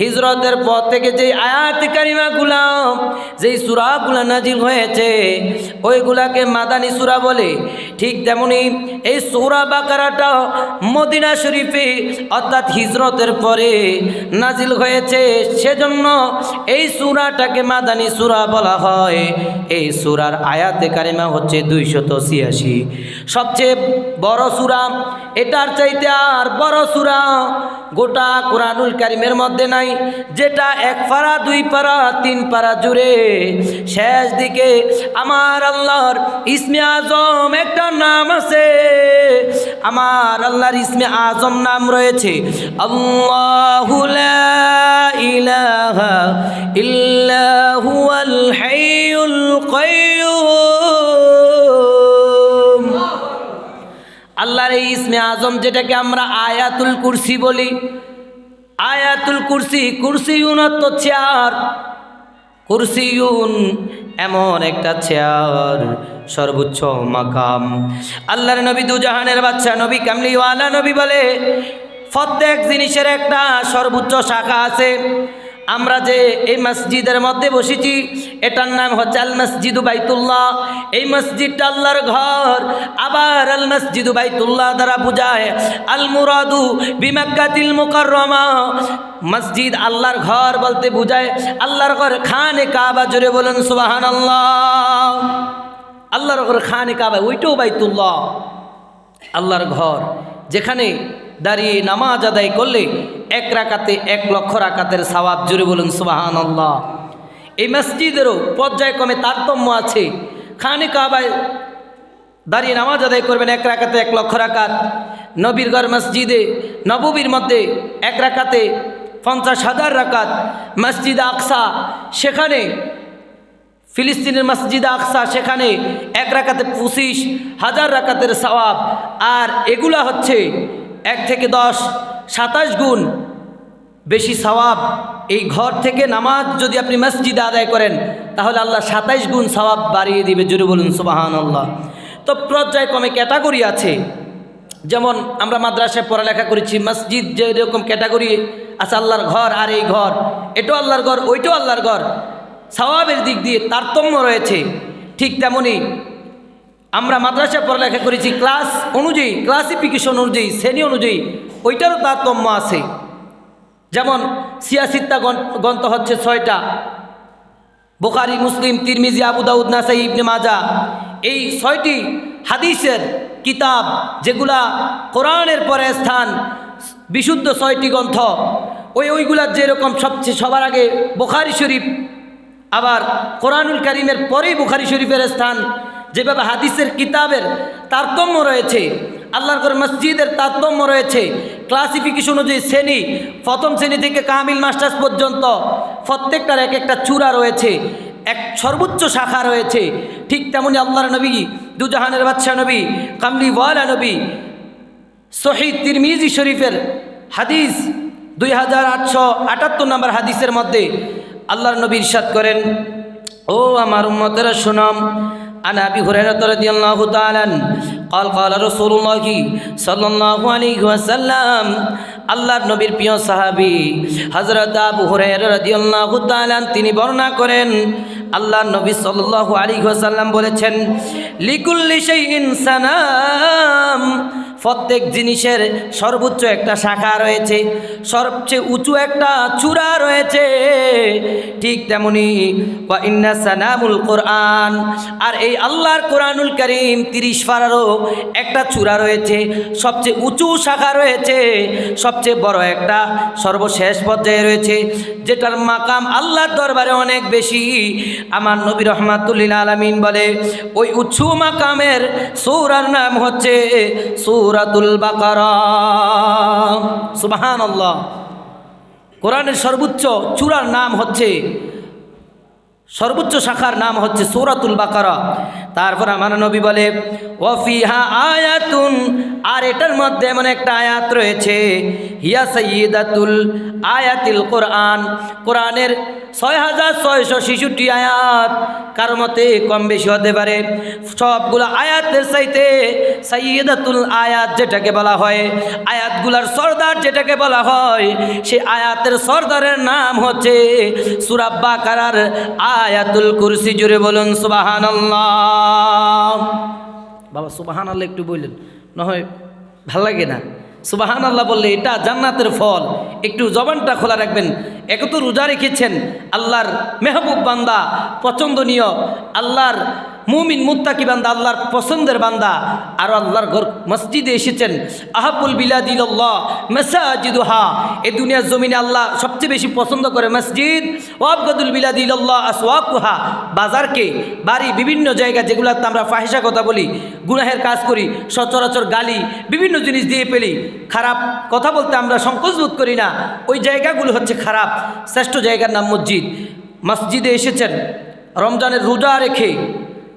হিজরতের পর থেকে যে আয়াত কারিমাগুলা যেই সূরাগুলা নাজিল হয়েছে ওইগুলাকে মাদানী সূরা বলে। ঠিক তেমনি এই সূরা বাকারাটা মদিনা শরীফে অর্থাৎ হিজরতের পরে নাজিল হয়েছে, সেজন্য এই সূরাটাকে মাদানী সূরা বলা হয়। এই সূরার আয়াতে কারিমা হচ্ছে 286। সবচেয়ে বড় সূরা, এটার চাইতে আর বড় সূরা গোটা কোরআনুল কারিমের মধ্যে নাই, যেটা 1 পারা 2 পারা 3 পারা জুড়ে শেষ দিকে আমার আল্লাহর ইসমে আজম একটা নাম আছে। আমার আল্লাহর ইসমে আজম নাম রয়েছে আল্লাহু লা ইলাহা ইল্লা হুয়াল হাইয়ুল কাইয়্যুম। আল্লাহর এই ইসমে আজম যেটাকে আমরা আয়াতুল কুরসি বলি। আয়াতুল কুরসি, কুরসিউন তো চেয়ার, কুরসিউন এমন একটা চেয়ার, সর্বোচ্চ মাকাম। আল্লাহর নবী দুজাহানের বাদশা নবী কামলিওয়ালা নবী বলে প্রত্যেক জিনিসের একটা সর্বোচ্চ শাখা আছে। আমরা যে এই মসজিদের মধ্যে বসেছি এটার নাম হচ্ছে আল মসজিদু বাইতুল্লাহ। এই মসজিদটা আল্লাহর ঘর। আবার আল মসজিদু বাইতুল্লাহ দ্বারা বোঝায় আল মুরাদু বিমাক্কাতিল মুকাররমা। মসজিদ আল্লাহর ঘর বলতে বোঝায় আল্লাহর ঘর খানে কাবা। জোরে বলেন সুবহানাল্লাহ। আল্লাহর ঘর খানে কাবা, ওইটাও বাইতুল্লাহ, আল্লাহর ঘর, যেখানে দাঁড়িয়ে নামাজ আদায় করলে 1 রাকাতে 1 লক্ষ রাকাতের সওয়াব। জুড়ে বলুন সুবহানাল্লাহ। এই মসজিদেরও পর্যায়ক্রমে তারতম্য আছে। খানে কাবায় দাঁড়িয়ে নামাজ আদায় করবেন 1 রাকাতে 1 লক্ষ রাকাত। নবীর ঘর মসজিদে নববীর মধ্যে 1 রাকাতে 50,000 রাকাত। মসজিদ আকসা, সেখানে ফিলিস্তিনের মসজিদ আকসা, সেখানে 1 রাকাতে 25,000 রাকাতের সওয়াব। আর এগুলা হচ্ছে 1 থেকে 10 27 গুণ বেশি সওয়াব। এই ঘর থেকে নামাজ যদি আপনি মসজিদে আদায় করেন তাহলে আল্লাহ 27 গুণ সওয়াব বাড়িয়ে দিবে। জোরে বলুন সুবহানাল্লাহ। তো পর্যায়ক্রমে ক্যাটাগরি আছে। যেমন আমরা মাদ্রাসায় পড়ালেখা করেছি, মসজিদ যেরকম ক্যাটাগরি আছে, আল্লাহর ঘর আর এই ঘর, এটাও আল্লাহর ঘর, ওইটাও আল্লাহর ঘর, সওয়াবের দিক দিয়ে তারতম্য রয়েছে। ঠিক তেমনি আমরা মাদ্রাসায় পড়ালেখা করেছি, ক্লাস অনুযায়ী, ক্লাসিফিকেশন অনুযায়ী, শ্রেণী অনুযায়ী ওইটারও তারতম্য আছে। যেমন সিয়াসিত্তা গ্রন্থ হচ্ছে 6টা, বুখারী, মুসলিম, তিরমিজি, আবু দাউদ, নাসাই, ইবনে মাজাহ। এই 6টি হাদিসের কিতাব, যেগুলা কোরআনের পরে স্থান, বিশুদ্ধ 6টি গ্রন্থ। ওইগুলার যেরকম সবচেয়ে সবার আগে বুখারী শরীফ, আবার কোরআনুল কারীমের পরেই বুখারী শরীফের স্থান। যেভাবে হাদিসের কিতাবের তারতম্য রয়েছে, আল্লাহর ঘর মসজিদের তারতম্য রয়েছে। ক্লাসিফিকেশন অনুযায়ী শ্রেণী, 1ম শ্রেণী থেকে কামিল মাস্টার্স পর্যন্ত প্রত্যেকটার এক একটা চূড়া রয়েছে, এক সর্বোচ্চ শাখা রয়েছে। ঠিক তেমনি আল্লাহর নবী দুজাহানের বাদশা নবী কামলিওয়ালা নবী সহিহ তিরমিজি শরীফের হাদিস 2878 নম্বর হাদিসের মধ্যে আল্লাহর নবী ইরশাদ করেন, ও আমার উম্মতেরা শুনাম, عن أبي هريرة رضي الله تعالى عنه قال قال رسول الله صلى الله عليه وسلم। আল্লাহর নবীর প্রিয় সাহাবী হযরত আবু হুরায়রা রাদিয়াল্লাহু তাআলা তিনি বর্ণনা করেন, আল্লাহর নবী সাল্লাল্লাহু আলাইহি ওয়াসাল্লাম বলেছেন, লিকুল্লি শাইইন সানাম। প্রত্যেক জিনিসের সর্বোচ্চ একটা শাখা রয়েছে, সবচেয়ে উঁচু একটা চূড়া রয়েছে। ঠিক তেমনি ওয়া ইন্না সানামুল কোরআন, আর এই আল্লাহর কোরআনুল কারীম 30 পারারও একটা চূড়া রয়েছে, সবচেয়ে উঁচু শাখা রয়েছে, সবচেয়ে বড় একটা সর্বশেষ পর্যায়ে রয়েছে, যেটার মাকাম আল্লাহর দরবারে অনেক বেশি। আমার নবী রহমাতুল্লিল আলামিন বলে ওই উঁচু মাকামের সূরার নাম হচ্ছে সূরাতুল বাকারা। সুবহানাল্লাহ। কোরআনের সর্বোচ্চ চূড়ার নাম হচ্ছে, সর্বোচ্চ শাখার নাম হচ্ছে সূরাতুল বাকারা। তারপর আমার নবী বলে ওয়াফিহা আয়াতুন, আর এটার মধ্যে এমন একটা আয়াত রয়েছে হিয়া সাইয়্যিদাতুল আয়াতিল কোরআন, কোরআনের 6666 আয়াত, কারো মতে কম বেশি হতে পারে। সবগুলো আয়াতের চাইতে সাইয়্যিদাতুল আয়াত যেটাকে বলা হয়, আয়াতগুলার সর্দার যেটাকে বলা হয়, সেই আয়াতের সর্দারের নাম হচ্ছে সূরা বাকারার আয়াতুল কুরসি। জুড়ে বলুন সুবহানাল্লাহ। বাবা সুবহানাল্লাহ একটু বললেন, না হয় ভাল লাগে না। সুবহানাল্লাহ বললে এটা জান্নাতের ফল। একটু জবানটা খোলা রাখবেন। এক তো রোজা রেখেছেন, আল্লাহর মেহবুব বান্দা, পছন্দনীয়, আল্লাহর মুমিন মুত্তাকি বান্দা, আল্লাহর পছন্দের বান্দা, আর আল্লাহর ঘর মসজিদে এসেছেন। আহাবুল বিলাদিল্লাহ মাসাজিদুহা, এই দুনিয়ার জমিনে আল্লাহ সবচেয়ে বেশি পছন্দ করে মসজিদ। ওয়াবগাদুল বিলাদিল্লাহ আসওয়াকুহা, বাজারকে, বাড়ি, বিভিন্ন জায়গা যেগুলোতে আমরা ফাহিশা কথা বলি, গুনাহের কাজ করি, সচরাচর গালি, বিভিন্ন জিনিস দিয়ে ফেলি, খারাপ কথা বলতে আমরা সংকোচ বোধ করি না, ওই জায়গাগুলো হচ্ছে খারাপ। শ্রেষ্ঠ জায়গার নাম মসজিদ। মসজিদে এসেছেন রমজানের রোজা রেখে,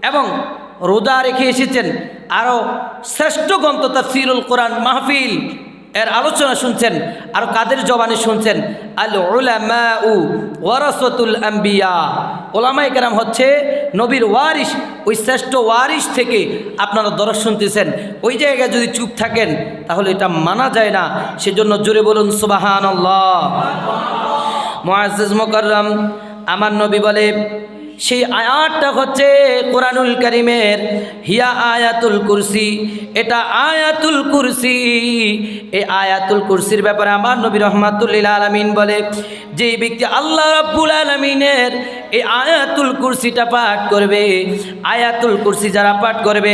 এবং রোজা রেখে এসেছেন আরও শ্রেষ্ঠ গ্রন্থ তাফসীরুল কোরআন মাহফিল এর আলোচনা শুনছেন। আর কাদের জবানে শুনছেন? আল উলামাউ ওয়ারাসাতুল আম্বিয়া, ওলামায়ে কেরাম হচ্ছে নবীর ওয়ারিস। ওই শ্রেষ্ঠ ওয়ারিস থেকে আপনারা দরস শুনতেছেন। ওই জায়গায় যদি চুপ থাকেন তাহলে এটা মানা যায় না। সেজন্য জোরে বলুন সুবহানাল্লাহ। মুআজ্জিজ মুকাররম, আমার নবী বলে, সেই আয়াতটা হচ্ছে কোরআনুল কারীমের হিয়া আয়াতুল কুরসি, এটা আয়াতুল কুরসি। এই আয়াতুল কুরসির ব্যাপারে আমার নবী রাহমাতুল লিল আলামিন বলে, যে ব্যক্তি আল্লাহ রাব্বুল আলামিনের এই আয়াতুল কুরসিটা পাঠ করবে, আয়াতুল কুরসি যারা পাঠ করবে,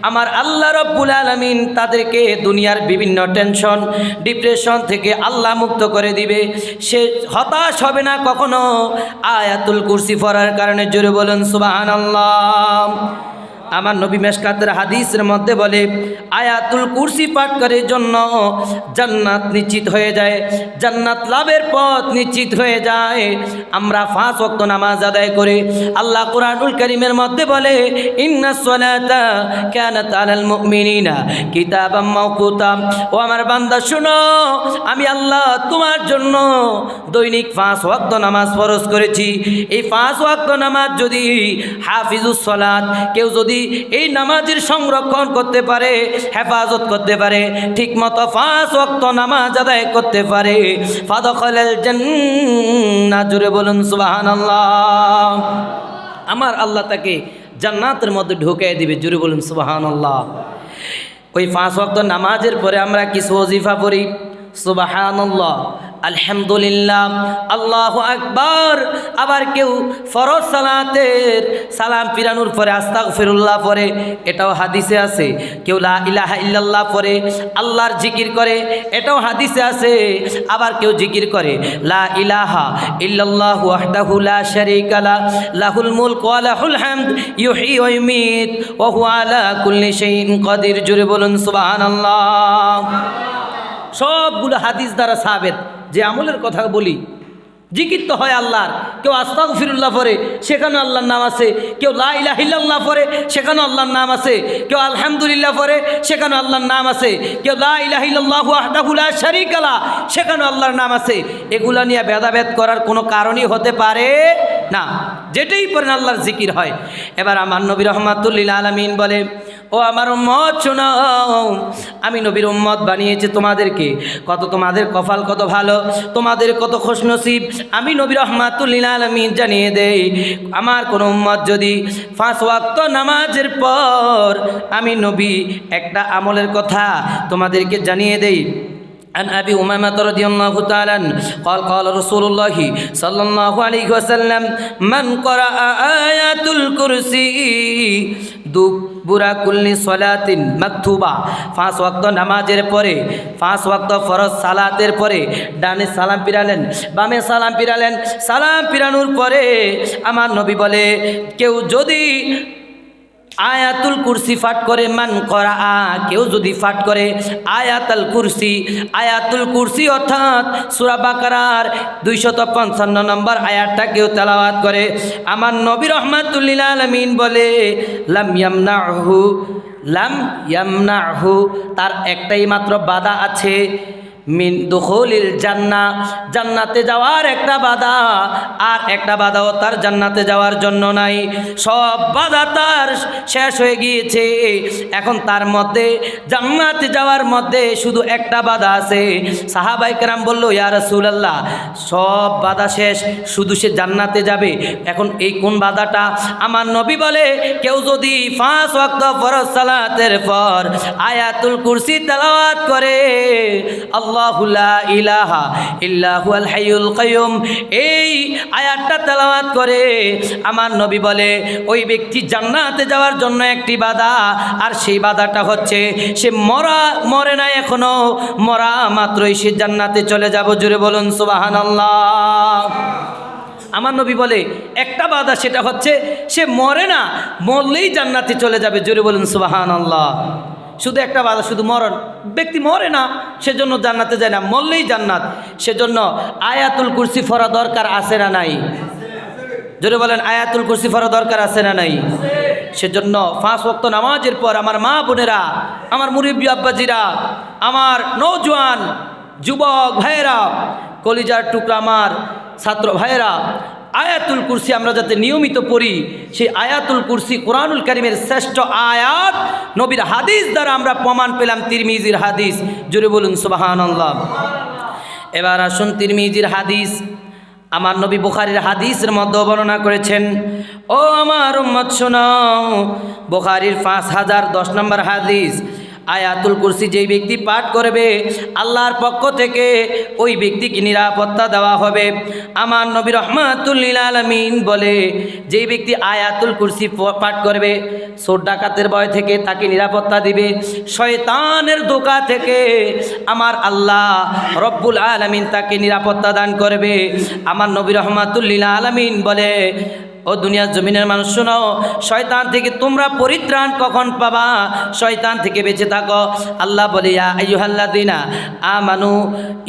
আমার আল্লাহ রাব্বুল আলামিন তাদেরকে দুনিয়ার বিভিন্ন টেনশন, ডিপ্রেশন থেকে আল্লাহ মুক্ত করে দিবে। সে হতাশ হবে না কখনো আয়াতুল কুরসি পড়ার কারণে। জোরে বলুন সুবহানাল্লাহ। আমার নবী মেশকাতের হাদিসের মধ্যে বলে, আয়াতুল কুরসি পাঠ করার জন্য জান্নাত নিশ্চিত হয়ে যায়, জান্নাত লাভের পথ নিশ্চিত হয়ে যায়। আমরা 5 ওয়াক্ত নামাজ আদায় করি। আল্লাহ কোরআনুল কারীমের মধ্যে বলে, ইন্নাস সালাতা কানাত আলাল মুমিনিনা কিতাবাম মাওকুতা। ও আমার বান্দা শোনো, আমি আল্লাহ তোমার জন্য দৈনিক 5 ওয়াক্ত নামাজ ফরজ করেছি। এই 5 ওয়াক্ত নামাজ যদি হাফিজুস সালাত, কেউ যদি এই নামাজের সংরক্ষণ করতে পারে, হেফাজত করতে পারে, ঠিক মতো 5 ওয়াক্ত নামাজ আদায় করতে পারে, ফাদখালাল জান্নাহ। জোরে বলুন সুবহানাল্লাহ। আমার আল্লাহ তাকে জান্নাতের মধ্যে ঢুকিয়ে দিবে। জোরে বলুন সুবহানাল্লাহ। ওই 5 ওয়াক্ত নামাজের পরে আমরা কিছু ওজিফা পড়ি, সুবহানাল্লাহ, আলহামদুলিল্লাহ, আল্লাহু আকবার। আবার কেউ ফরজ সালাতের সালাম ফিরানোর পরে আস্তাগফিরুল্লাহ পড়ে, এটাও হাদিসে আছে। কেউ লা ইলাহা ইল্লাল্লাহ পড়ে, আল্লাহর জিকির করে, এটাও হাদিসে আছে। আবার কেউ জিকির করে লা ইলাহা ইল্লাল্লাহু ওয়াহদাহু লা শারীকা লা, লাহুল মুলকু ওয়া লাহুল হামদ, ইউহয়ী ওয়া ইউমীত ওয়া হুয়া আলা কুল্লি শাইইন কাদির। জোরে বলুন সুবহানাল্লাহ। সবগুলো হাদিস দ্বারা সাবেত। যে আমলের কথা বলি, জিকির তো হয় আল্লাহর। কেউ আস্তাগফিরুল্লাহ পড়ে, সেখানে আল্লাহর নাম আছে। কেউ লা ইলাহা ইল্লাল্লাহ পড়ে, সেখানে আল্লাহর নাম আছে। কেউ আলহামদুলিল্লাহ পড়ে, সেখানে আল্লাহর নাম আছে। কেউ লা ইলাহা ইল্লাল্লাহু ওয়াহদাহু লা শারীকা লা, সেখানে আল্লাহর নাম আছে। এগুলা নিয়ে ভেদাভেদ করার কোনো কারণই হতে পারে না। যেটাই পড়েন আল্লাহর জিকির হয়। এবার আমার নবী রাহমাতুল লিল আলামিন বলে, ও আমার উম্মত শোনো, আমি নবীর উম্মত বানিয়েছি তোমাদেরকে। তোমাদের কপাল কত ভালো, তোমাদের কত খুশনসিব। আমি নবী রাহমাতুল লিল আলামিন জানিয়ে দেই, আমার কোন উম্মত যদি 5 ওয়াক্ত নামাজের পর আমি নবী একটা আমলের কথা তোমাদেরকে জানিয়ে দেই। عن أبي أمامة رضي الله تعالى عنه قال قال رسول الله صلى الله عليه وسلم من قرأ آيات الكرسي দুবুরা কুল্লি সলাতিন মাকতুবা, 5 ওয়াক্ত নামাজের পরে, 5 ওয়াক্ত ফরজ সালাতের পরে ডানে সালাম ফিরালেন, বামে সালাম ফিরালেন। সালাম ফিরানোর পরে আমার নবী বলে, কেউ যদি আয়াতুল কুরসি পাঠ করে মান করা, কেউ যদি পাঠ করে আয়াতুল কুরসি, আয়াতুল কুরসি অর্থাৎ সূরা বাকারার 255 নম্বর আয়াতটা কেউ তেলাওয়াত করে, আমার নবী রাহমাতুল লিল আলামিন বলে লাম ইয়ামনাহু, তার একটাই মাত্র বাধা আছে, মিন দুখুলিল জান্নাহ, জান্নাতে যাওয়ার একটা বাধা, আর একটা বাধাও তার জান্নাতে যাওয়ার জন্য নাই। সব বাধা তার শেষ হয়ে গিয়েছে, এখন তার মধ্যে জান্নাতে যাওয়ার মধ্যে শুধু একটা বাধা আছে। সাহাবায়ে কেরাম বলল, ইয়া রাসূলুল্লাহ, সব বাধা শেষ, শুধু সে জান্নাতে যাবে, এখন এই কোন বাধাটা? আমার নবী বলে, কেউ যদি 5 ওয়াক্ত ফরজ সালাতের পর আয়াতুল কুরসি তেলাওয়াত করে, আল্লাহু লা ইলাহা ইল্লা হুয়াল হাইয়ুল কাইয়ুম, এই আয়াতটা তেলাওয়াত করে, আমার নবী বলে ওই ব্যক্তি জান্নাতে যাওয়ার জন্য একটি বাধা, আর সেই বাধাটা হচ্ছে সে মরে না এখনো, মরা মাত্রই সে জান্নাতে চলে যাব। জোরে বলুন সুবহানাল্লাহ। আমার নবী বলে একটা বাধা, সেটা হচ্ছে সে মরে না, মরলেই জান্নাতে চলে যাবে। জোরে বলুন সুবহানাল্লাহ। শুধু একটা বাধা, শুধু মরণ, ব্যক্তি মরে না সেজন্য জান্নাতে যায় না, মরলেই জান্নাত। সেজন্য আয়াতুল কুরসি পড়া দরকার আছে না নাই? জোরে বলেন, আয়াতুল কুরসি পড়া দরকার আছে না নাই? সেজন্য 5 ওয়াক্ত নামাজের পর আমার মা বোনেরা, আমার মুরব্বী আব্বাজিরা, আমার নওজোয়ান যুবক ভাইয়েরা, কলিজার টুকরা আমার ছাত্র ভাইয়েরা, আয়াতুল কুরসি আমরা যাতে নিয়মিত পড়ি, সেই আয়াতুল কুরসি কোরআনুল কারীমের শ্রেষ্ঠ আয়াত, নবীর হাদিস দ্বারা আমরা প্রমাণ পেলাম, তিরমিজির হাদিস। জোরে বলুন সুবহানাল্লাহ। এবার আসুন তিরমিজির হাদিস, আমার নবী বুখারীর হাদিসের মধ্যে বর্ণনা করেছেন। ও আমার উম্মত শোনাও, বুখারীর 5010 নম্বর হাদিস, আয়াতুল কুরসি যেই ব্যক্তি পাঠ করবে আল্লাহর পক্ষ থেকে ওই ব্যক্তিকে নিরাপত্তা দেওয়া হবে। আমার নবী রাহমাতুল লিল আলামিন বলে, যেই ব্যক্তি আয়াতুল কুরসি পাঠ করবে চোর ডাকাতের ভয় থেকে তাকে নিরাপত্তা দিবে, শয়তানের ধোঁকা থেকে আমার আল্লাহ রব্বুল আলামিন তাকে নিরাপত্তা দান করবে। আমার নবী রাহমাতুল লিল আলামিন বলে, ও দুনিয়ার জমিনের মানুষ শোনো, শয়তান থেকে তোমরা পরিত্রাণ কখন পাবা? শয়তান থেকে বেঁচে থাকো। আল্লাহ বলে, ইয়া আইয়ুহাল্লাযিনা আমানু,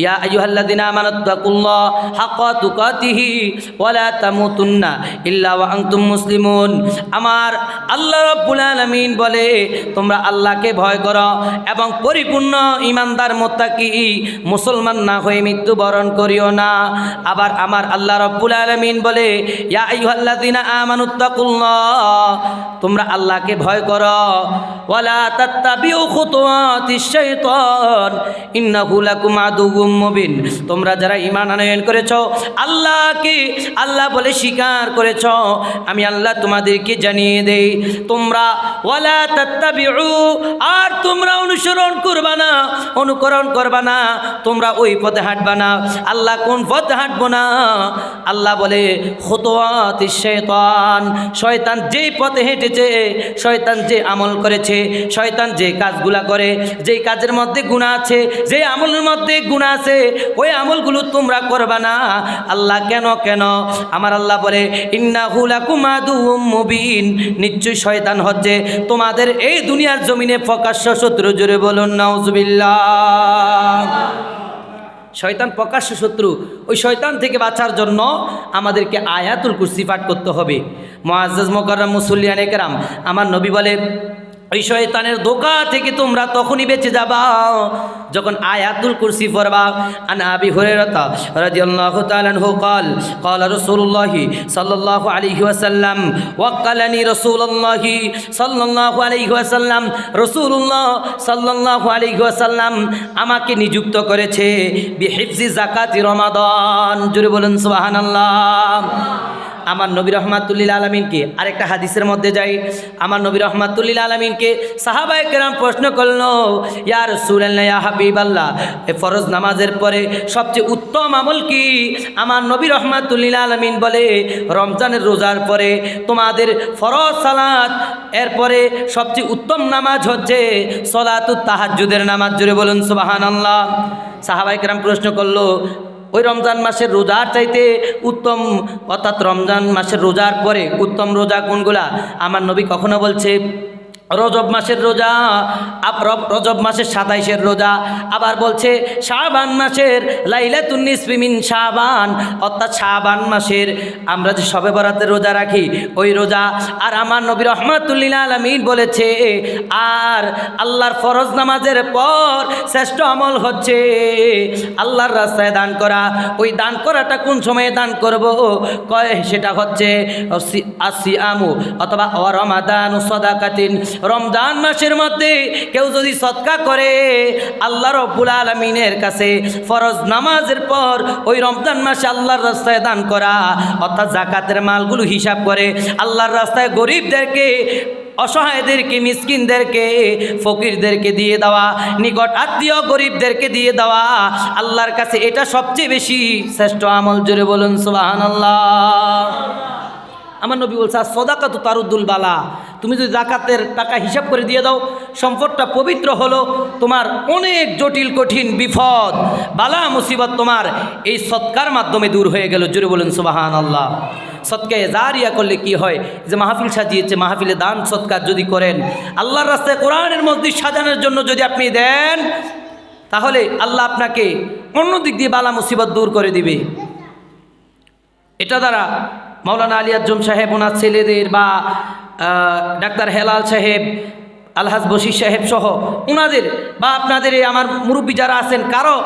ইয়া আইয়ুহাল্লাযিনা আমানুত্তাকুল্লাহ হাক্কা তুকাতিহি ওয়া লা তামুতুন্না ইল্লা ওয়া আনতুম মুসলিমুন। আমার আল্লাহ রাব্বুল আলামিন বলে, তোমরা আল্লাহকে ভয় করো এবং পরিপূর্ণ ঈমানদার মুত্তাকি মুসলমান না হয়ে মৃত্যুবরণ করিও না। আবার আমার আল্লাহ রাব্বুল আলামিন বলে, ইয়া আইয়ুহাল্লাযিনা আমানুত্তাকুল্লাহ, তোমরা আল্লাহকে ভয় করো, ওয়ালা তাত্তাবিউ খুতুওয়াতিশ শাইতান ইন্নাহু লাকুম আদুউম মুবিন। তোমরা যারা ঈমান আনয়ন করেছো, আল্লাহকে আল্লাহ বলে স্বীকার করেছো, আমি আল্লাহ তোমাদেরকে জানিয়ে দেই, তোমরা ওয়ালা তাত্তাবিউ, আর তোমরা অনুসরণ করবা না, অনুকরণ করবা না, তোমরা ওই পথে হাঁটবা না। আল্লাহ কোন পথে হাঁটবো না? আল্লাহ বলে খুতুওয়াতিশ শয়তান, শয়তান যেই পথে হেঁটেছে, শয়তান যে আমল করেছে, শয়তান যে কাজগুলা করে, যেই কাজের মধ্যে গুনাহ আছে, যে আমলের মধ্যে গুনাহ আছে, ওই আমলগুলো তোমরা করবা না। আল্লাহ কেন? আমার আল্লাহ বলে, ইন্নাহু লাকুম আদুউম মুবিন, নিশ্চয় শয়তান হচ্ছে তোমাদের এই দুনিয়ার জমিনে প্রকাশ্য শত্রু। জোরে বলুন নাউজুবিল্লাহ। শয়তান প্রকাশ্য শত্রু। ওই শয়তান থেকে বাঁচার জন্য আমাদেরকে আয়াতুল কুরসি পাঠ করতে হবে। মুআজ্জাজ মুকাররম মুসল্লিয়ানে কেরাম, আমার নবী বলে, ওই শয়তানের ধোঁকা থেকে তোমরা তখনই বেঁচে যাবা যখন আয়াতুল কুরসি পড়বা। আন আবি হুরায়রা রাদিয়াল্লাহু তাআলা আনহু قال قال رسول الله صلى الله عليه وسلم وقلني رسول الله صلى الله عليه وسلم, রাসূলুল্লাহ সাল্লাল্লাহু আলাইহি ওয়াসাল্লাম আমাকে নিযুক্ত করেছে বিহিফজি যাকাতি রমাদান। জোরে বলুন সুবহানাল্লাহ। আমার নবী রাহমাতুল লিল আলামিনকে আরেকটা হাদিসের মধ্যে যাই, আমার নবী রাহমাতুল লিল আলামিনকে সাহাবায়ে কেরাম প্রশ্ন করলো, ইয়া রাসূলুল্লাহ, ইয়া হাবিবাল্লাহ, এই ফরজ নামাজের পরে সবচেয়ে উত্তম আমল কি? আমার নবী রাহমাতুল লিল আলামিন বলে, রমজানের রোজার পরে তোমাদের ফরজ সালাত, এরপরে সবচেয়ে উত্তম নামাজ হচ্ছে সলাতুত তাহাজ্জুদের নামাজ। জোরে বলুন সুবহানাল্লাহ। সাহাবায়ে কেরাম প্রশ্ন করলো, ওই রমজান মাসের রোজার চাইতে উত্তম, অর্থাৎ রমজান মাসের রোজার পরে উত্তম রোজা কোনগুলা? আমার নবী কখনো বলছে রজব মাসের রোজা, রজব মাসের 27-এর রোজা, আবার বলছে শাবান মাসের লাইলাতুন নিসফি মিন শাবান, অর্থাৎ শাবান মাসের আমরা যে শবে বরাতের রোজা রাখি ওই রোজা। আর আমার নবী রাহমাতুল লিল আলামিন বলেছে আর আল্লাহর ফরজ নামাজের পর শ্রেষ্ঠ আমল হচ্ছে আল্লাহর রাস্তায় দান করা। ওই দান করাটা কোন সময়ে দান করব? কয় সেটা হচ্ছে আসিয়ামু অথবা রমাদান সাদাকাতিন, রমজান মাসের মধ্যে কেউ যদি সদকা করে আল্লাহ রাব্বুল আলামিনের কাছে ফরজ নামাজের পর ওই রমজান মাসে আল্লাহর রাস্তায় দান করা, অর্থাৎ যাকাতের মালগুলো হিসাব করে আল্লাহর রাস্তায় গরিবদেরকে, অসহায়দেরকে, মিসকিনদেরকে, ফকিরদেরকে দিয়ে দেওয়া, নিকট আত্মীয় গরিবদেরকে দিয়ে দেওয়া, আল্লাহর কাছে এটা সবচেয়ে বেশি শ্রেষ্ঠ আমল। জোরে বলুন সুবহানাল্লাহ। আমার নবী বলছে সদাকাতু তারুদ্দুল বালা, তুমি যদি যাকাতের টাকা হিসাব করে দিয়ে দাও সম্পদটা পবিত্র হলো, তোমার অনেক জটিল কঠিন বিপদ বালা মুসিবত তোমার এই সৎকার মাধ্যমে দূর হয়ে গেল। জোরে বলুন সুবহানাল্লাহ। সৎকায়ে জারিয়া করলে কি হয়? যে মাহফিল সাজিয়েছে, মাহফিলে দান সৎকার যদি করেন, আল্লাহর রাস্তায় কোরআনের মসজিদ সাজানোর জন্য যদি আপনি দেন, তাহলে আল্লাহ আপনাকে অন্য দিক দিয়ে বালা মুসিবত দূর করে দিবে। এটা দ্বারা মাওলানা আলী আজম সাহেব ওনার ছেলেদের বা ডাক্তার হেলাল সাহেব, আলহাজ বশির সাহেব সহ ওনাদের বা আপনাদের আমার মুরব্বী যারা আছেন, কারো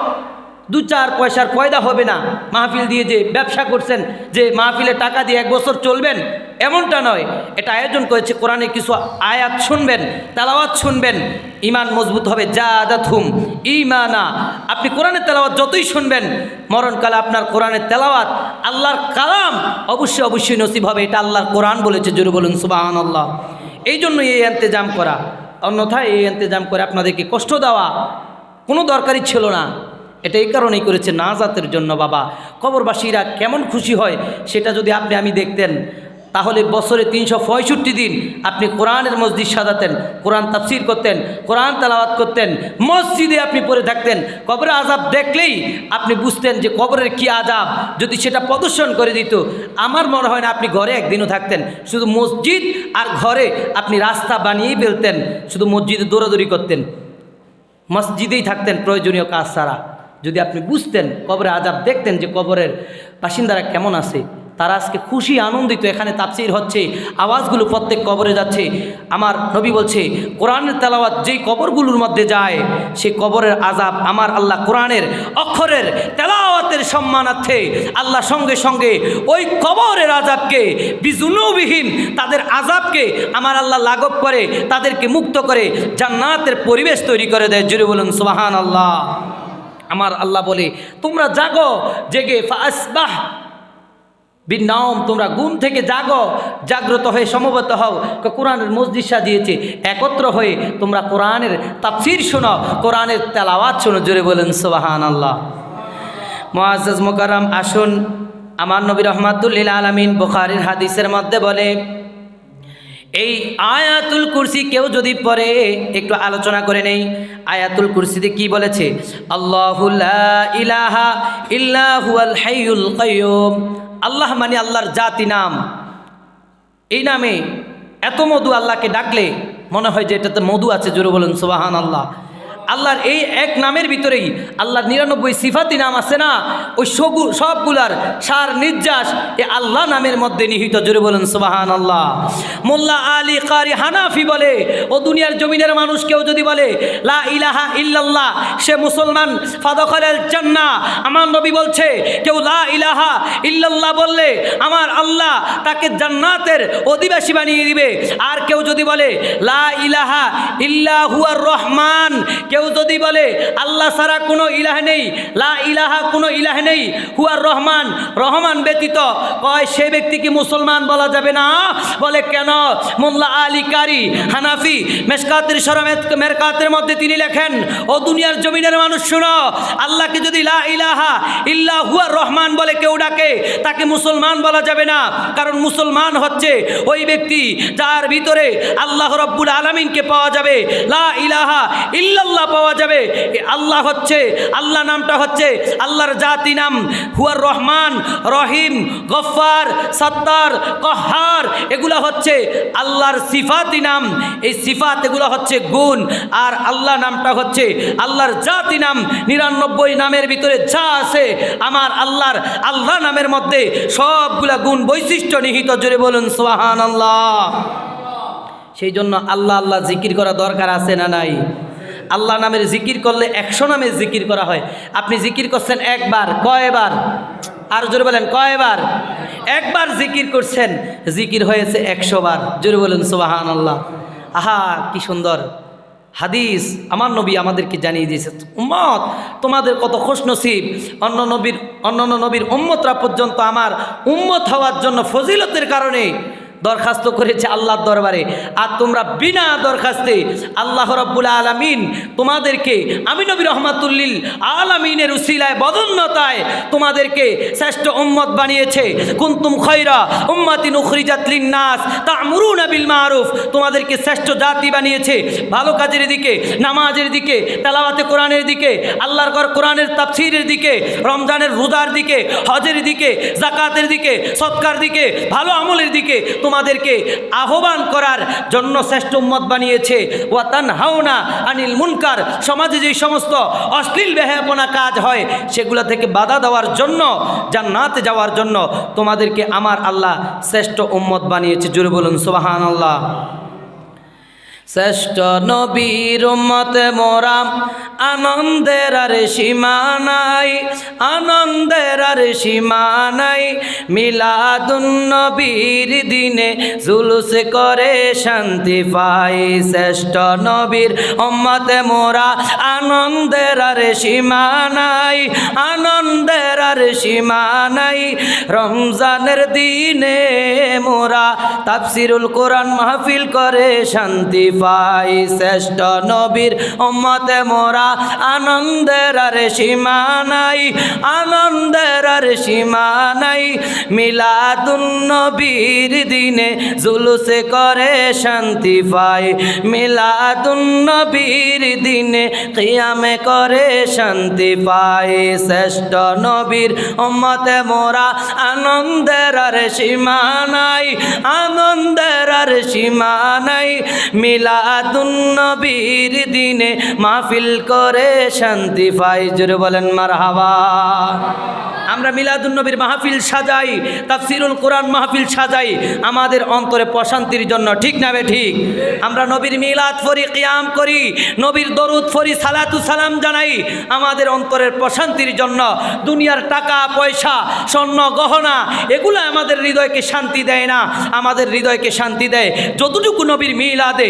2-4 পয়সার পয়দা হবে না মাহফিল দিয়ে যে ব্যবসা করছেন, যে মাহফিলে টাকা দিয়ে 1 বছর চলবেন, এমনটা নয়। এটা আয়োজন করেছে কোরআনে কিছু আয়াত শুনবেন, তেলাওয়াত শুনবেন, ইমান মজবুত হবে। জাদাতহুম ঈমানা, আপনি কোরআনের তেলাওয়াত যতই শুনবেন মরণকালে আপনার কোরআনের তেলাওয়াত আল্লাহর কালাম অবশ্যই অবশ্যই নসিব হবে। এটা আল্লাহর কোরআন বলেছে। জোরে বলুন সুবহানাল্লাহ। এই জন্য এই ইন্তেজাম করা, অন্যথায় এই ইন্তেজাম করে আপনাদেরকে কষ্ট দেওয়া কোনো দরকারই ছিল না। এটা এই কারণেই করেছে নাজাতের জন্য। বাবা, কবরবাসীরা কেমন খুশি হয় সেটা যদি আমি দেখতেন, তাহলে বছরে 365 দিন আপনি কোরআনের মসজিদ সাজাতেন, কোরআন তাফসির করতেন, কোরআন তেলাওয়াত করতেন, মসজিদে আপনি পড়ে থাকতেন। কবরের আযাব দেখলেই আপনি বুঝতেন যে কবরের কি আযাব। যদি সেটা প্রদর্শন করে দিত, আমার মনে হয় না আপনি ঘরে একদিনও থাকতেন। শুধু মসজিদ আর ঘরে আপনি রাস্তা বানিয়েই ফেলতেন, শুধু মসজিদে দৌড়াদৌড়ি করতেন, মসজিদেই থাকতেন প্রয়োজনীয় কাজ ছাড়া। যদি আপনি বুঝতেন, কবরের আযাব দেখতেন যে কবরের বাসিন্দারা কেমন আছে, তারা আজকে খুশি আনন্দিত, এখানে তাফসীর হচ্ছে, আওয়াজগুলো প্রত্যেক কবরে যাচ্ছে। আমার নবী বলছে কোরআনের তেলাওয়াত যেই কবরগুলোর মধ্যে যায় সেই কবরের আযাব আমার আল্লাহ কোরআনের অক্ষরের তেলাওয়াতের সম্মানার্থে আল্লাহ সঙ্গে সঙ্গে ওই কবরের আযাবকে বিজুনুবিহীন তাদের আযাবকে আমার আল্লাহ লাঘব করে, তাদেরকে মুক্ত করে জান্নাতের পরিবেশ তৈরি করে দেয়। জোরে বলুন সুবহানাল্লাহ। আমার আল্লাহ বলে তোমরা জাগো, জেগে ফাসবাহ বিনাম, তোমরা ঘুম থেকে জাগো, জাগ্রত হয়ে সমবেত হও। কোরআনের মসজিদ সাজিয়েছে, একত্র হয়ে তোমরা কোরআনের তাফসীর শোনো, কোরআনের তেলাওয়াত শোনো। জোরে বলেন সুবহানাল্লাহ। মুআজ্জাজ মুকাররম, আসুন আমার নবী রাহমাতুল লিল আলামিন বুখারীর হাদিসের মধ্যে বলে এই আয়াতুল কুরসি কেউ যদি পড়ে, একটু আলোচনা করে নেই আয়াতুল কুরসিতে কি বলেছে। আল্লাহু লা ইলাহা ইল্লা হুয়াল হাইয়ুল কাইয়ুম। আল্লাহ মানে আল্লাহর জাতি নাম। এই নামে এত মধু, আল্লাহকে ডাকলে মনে হয় যে এটাতে মধু আছে। জোরে বলুন সুবহানাল্লাহ। আল্লাহর এই এক নামের ভিতরেই আল্লাহর 99 সিফাতি নাম আছে না, ওই সবগুলার সার নির্যাস এ আল্লাহ নামের মধ্যে নিহিত। জোরে বলুন সুবহানাল্লাহ। মোল্লা আলী কারি হানাফি বলে, ও দুনিয়ার জমিনের মানুষ কেউ যদি বলে লা ইলাহা ইল্লাল্লাহ, সে মুসলমান, ফাদখালাল জান্নাহ। আমার নবী বলছে কেউ লা ইলাহা ইল্লাল্লাহ বললে আমার আল্লাহ তাকে জান্নাতের অধিবাসী বানিয়ে দিবে। আর কেউ যদি বলে লা ইলাহা ইল্লা হুয়ার রহমান, কেউ যদি বলে আল্লাহ ছাড়া কোনো ইলাহ নেই, লা ইলাহা কোনো ইলাহ নেই, হুয়ার রহমান, রহমান ব্যতীত, কয় সে ব্যক্তিকে মুসলমান বলা যাবে না। বলে কেন? মোল্লা আলী কারি হানাফি মেরকাতের মধ্যে তিনি লেখেন, ও দুনিয়ার জমিনের মানুষ শুনো, আল্লাহকে যদি লা ইলাহা ইল্লা হুয়ার রহমান বলে কেউ ডাকে, তাকে মুসলমান বলা যাবে না। কারণ মুসলমান হচ্ছে ওই ব্যক্তি যার ভিতরে আল্লাহ রাব্বুল আলামিনকে পাওয়া যাবে। লা ইলাহা ইল্লাল্লাহ আল্লাহ পাওয়া যাবে। এই আল্লাহ হচ্ছে, আল্লাহ নামটা হচ্ছে আল্লাহর জাতি নাম। হুয়ার রহমান, রহিম, গফফার, সত্তার, কহ্হার, এগুলা হচ্ছে আল্লাহর সিফাতি নাম। এই সিফাত এগুলো হচ্ছে গুণ, আর আল্লাহ নামটা হচ্ছে আল্লাহর জাতি নাম। 99 নামের ভিতরে যা আছে আমার আল্লাহর আল্লাহ নামের মধ্যে সবগুলা গুণ বৈশিষ্ট্য নিহিত। জোরে বলুন সুবহানাল্লাহ। সেই জন্য আল্লাহ আল্লাহ জিকির করা দরকার আছে না নাই? আল্লাহ নামের জিকির করলে 100 নামের জিকির করা হয়। আপনি জিকির করছেন একবার, কয়বার? আর জোরে বলেন কয়বার? একবার জিকির করছেন, জিকির হয়েছে 100 বার। জোরে বলুন সুবহানাল্লাহ। আহা কি সুন্দর হাদিস আমার নবী আমাদেরকে জানিয়ে দিয়েছে। উম্মত তোমাদের কত খুশনসিব, অন্যান্য নবীর উম্মতরা পর্যন্ত আমার উম্মত হওয়ার জন্য ফজিলতের কারণে দরখাস্ত করেছে আল্লাহর দরবারে, আর তোমরা বিনা দরখাস্তে আল্লাহ রাব্বুল আলামিন তোমাদেরকে, আমি নবী রহমাতুল্লিল আলামিনের উসিলায় বদন্যতায় তোমাদেরকে শ্রেষ্ঠ উম্মত বানিয়েছে। কুনতুম খায়রা উম্মাতিন উখরিজাত লিন-নাস তা'মুরুনা বিল মারুফ, তোমাদেরকে শ্রেষ্ঠ জাতি বানিয়েছে ভালো কাজের দিকে, নামাজের দিকে, তেলাওয়াতে কোরআনের দিকে, আল্লাহর ঘর কোরআনের তাফসীরের দিকে, রমজানের রোজার দিকে, হজের দিকে, যাকাতের দিকে, সদকার দিকে, ভালো আমলের দিকে তোমাদেরকে আহ্বান করার জন্য শ্রেষ্ঠ উম্মত বানিয়েছে। ওয়া তানহাউনা আনিল মুনকার, সমাজে যে সমস্ত অশ্লীল বেহায়াপনা কাজ হয় সেগুলো থেকে বাধা দেওয়ার জন্য, জান্নাতে যাওয়ার জন্য তোমাদেরকে আমার আল্লাহ শ্রেষ্ঠ উম্মত বানিয়েছে। জোরে বলুন সুবহানাল্লাহ। শ্রেষ্ঠ নবীর উম্মতে মোরা, আনন্দের আর সীমা নাই, আনন্দের আর সীমা নাই। মিলাদুন নবীর দিনে জুলুস করে শান্তি পাই। শ্রেষ্ঠ নবীর উম্মতে মোরা, আনন্দের আর সীমা নাই, আনন্দের আর সীমা নাই। রমজানের দিনে মোরা তাফসিরুল কোরআন মাহফিল করে শান্তি পাই। শ্রেষ্ঠ নবীর উম্মতে মোরা, আনন্দের আর সীমা নাই, আনন্দের আর সীমা নাই। মিলাদুন নবীর দিনে জুলুসে করে শান্তি পাই। মিলাদুন নবীর দিনে কিয়ামে করে শান্তি পাই। শ্রেষ্ঠ নবীর উম্মতে মোরা, আনন্দের আর সীমা নাই, আনন্দের আর সীমা নাই। মিলাদুন নবীর দিনে মাহফিল করে শান্তি পাই। জোরে বলেন মারহাবা। আমরা মিলাদুন নবীর মাহফিল সাজাই, তাফসিরুল কোরআন মাহফিল সাজাই আমাদের অন্তরে প্রশান্তির জন্য, ঠিক না বে ঠিক? আমরা নবীর মিলাদ পড়ি, কিয়াম করি, নবীর দরুদ পড়ি, সালাতু সালাম জানাই আমাদের অন্তরের প্রশান্তির জন্য। দুনিয়ার টাকা পয়সা, স্বর্ণ গহনা এগুলো আমাদের হৃদয়কে শান্তি দেয় না, আমাদের হৃদয়কে শান্তি দেয় যতটুকু নবীর মিলাদে,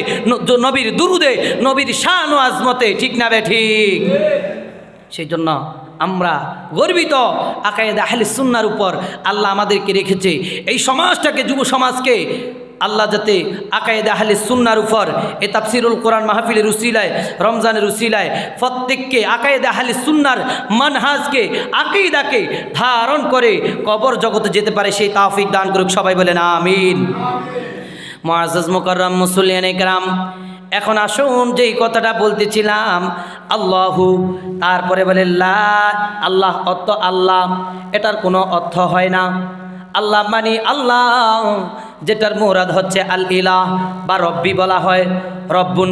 নবীর দুরুদে, নবীর শান ও আজমতে, ঠিক না বে ঠিক? সেই জন্য আমরা গর্বিত আকায়েদে আহলে সুন্নাহর উপর। আল্লাহ আমাদেরকে রেখেছে এই সমাজটাকে, যুব সমাজকে আল্লাহ যাতে আকায়েদে আহলে সুন্নাহর উপর এ তাফসিরুল কোরআন মাহফিলের উসিলায়, রমজানের উসিলায় প্রত্যেককে আকায়েদে আহলে সুন্নাহর মানহাজকে, আকীদাকে ধারণ করে কবর জগতে যেতে পারে সেই তৌফিক দান করুক। সবাই বলেন আমিন। মুআজ্জাজ মুকাররম মুসল্লিয়ানে কেরাম, এখন আসুন যেই কথাটা বলতেছিলাম, আল্লাহু, তারপরে বলে লা, আল্লাহ অর্থ আল্লাহ, এটার কোনো অর্থ হয় না। আল্লাহ মানে আল্লাহ, যেটার মুরাদ হচ্ছে আল ইলাহ বা রব্বি বলা হয়। রব্বুন